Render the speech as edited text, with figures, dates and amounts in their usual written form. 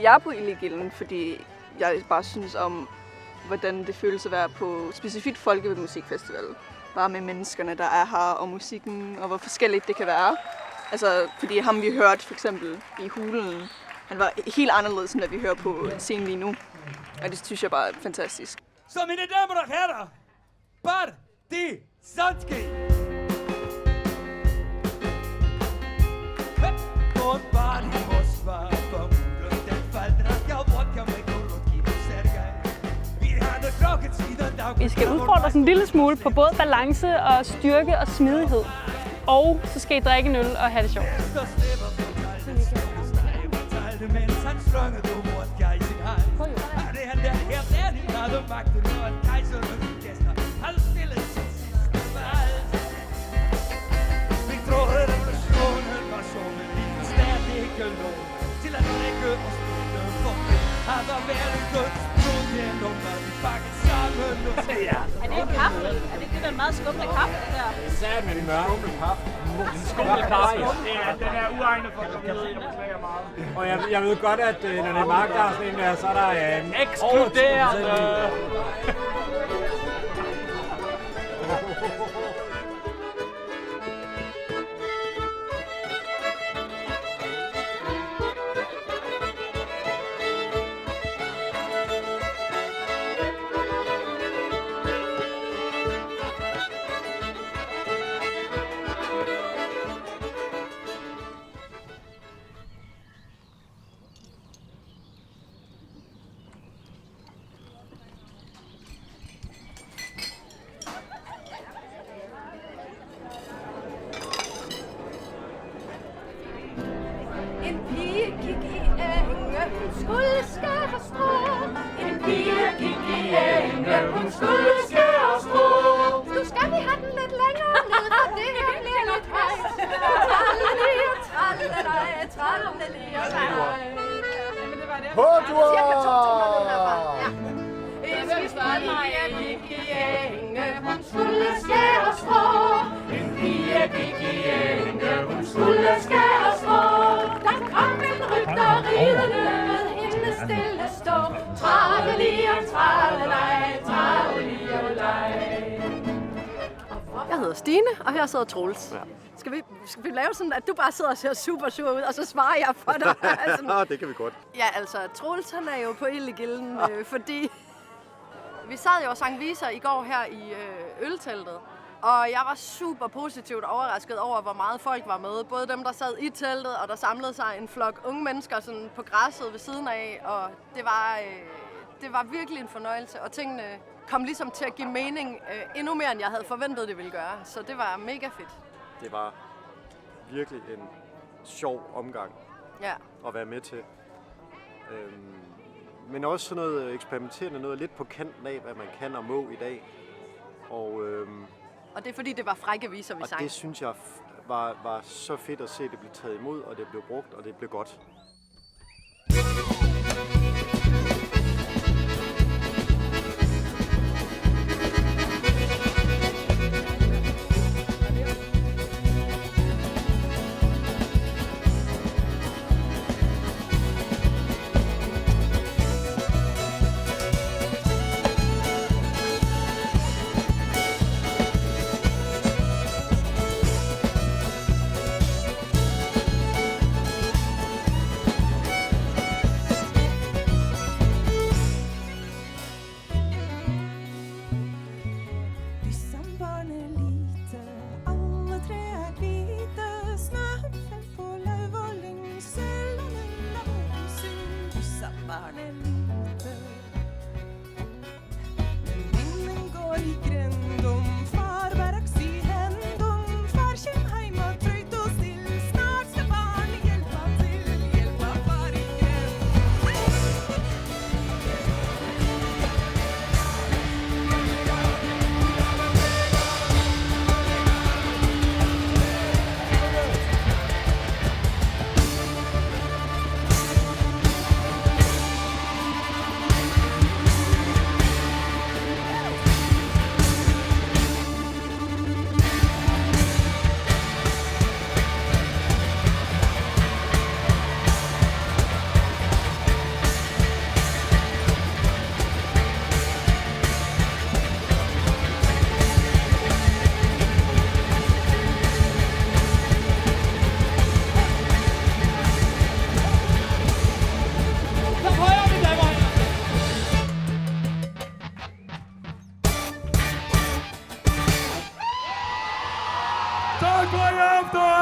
jeg er på Illegilden, fordi jeg bare synes om, hvordan det føles at være på specifikt Folkemusikfestival. Bare med menneskerne, der er her, og musikken, og hvor forskelligt det kan være. Altså, fordi ham vi hørte for eksempel i Hulen, han var helt anderledes, end hvad vi hører på scenen lige nu. Og det synes jeg bare er fantastisk. Så mine damer og herrer, Partizanski! Vi skal udfordre os en lille smule på både balance og styrke og smidighed. Og så skal I drikke en øl og have det sjovt. Til at drikke og spille for har der været Guds blod gjennom at vi pakket sammen. Ja. Er det en kaffe? Er det ikke den meget skumle kaffe, det der? Det er sat med de mørke. Skumle kaffe. Skumle kaffe. Ja, den er uegnet for gravide. Jeg beklager meget. Og jeg ved godt, at når det er Mark, der er sådan en der, så er der en ekskluderende. En pige gik i enge, hun skulle skære strå. En pige gik i enge, hun skulle skære strå. Nu skal vi have den lidt længere ned, for det her bliver lidt højt. Trallelige, trallelige, trallelige, trallelige. På tur! Cirka 2 toner ned herfra. Ja. En pige gik i enge, hun skulle skære strå. En pige gik i enge, hun skulle skære strå. Der kom en rytter ridende med hende stille stå. Trallelige, trallelige, trallelige. Jeg hedder Stine, og her sidder Troels. Ja. Skal vi lave sådan, at du bare sidder og ser super sur ud, og så svarer jeg for dig? Nå, det kan vi godt. Ja, altså, Troels han er jo på Illegilden, fordi vi sad jo og sang viser i går her i ølteltet. Og jeg var super positivt overrasket over, hvor meget folk var med. Både dem, der sad i teltet, og der samlede sig en flok unge mennesker sådan på græsset ved siden af. Og det var virkelig en fornøjelse, og tingene kom ligesom til at give mening endnu mere, end jeg havde forventet, det ville gøre. Så det var mega fedt. Det var virkelig en sjov omgang at være med til. Men også sådan noget eksperimenterende, noget lidt på kanten af, hvad man kan og må i dag. Og det er fordi, det var frække viser, vi sang. Og det synes jeg var så fedt at se, det blev taget imod, og det blev brugt, og det blev godt. Tak for i aften!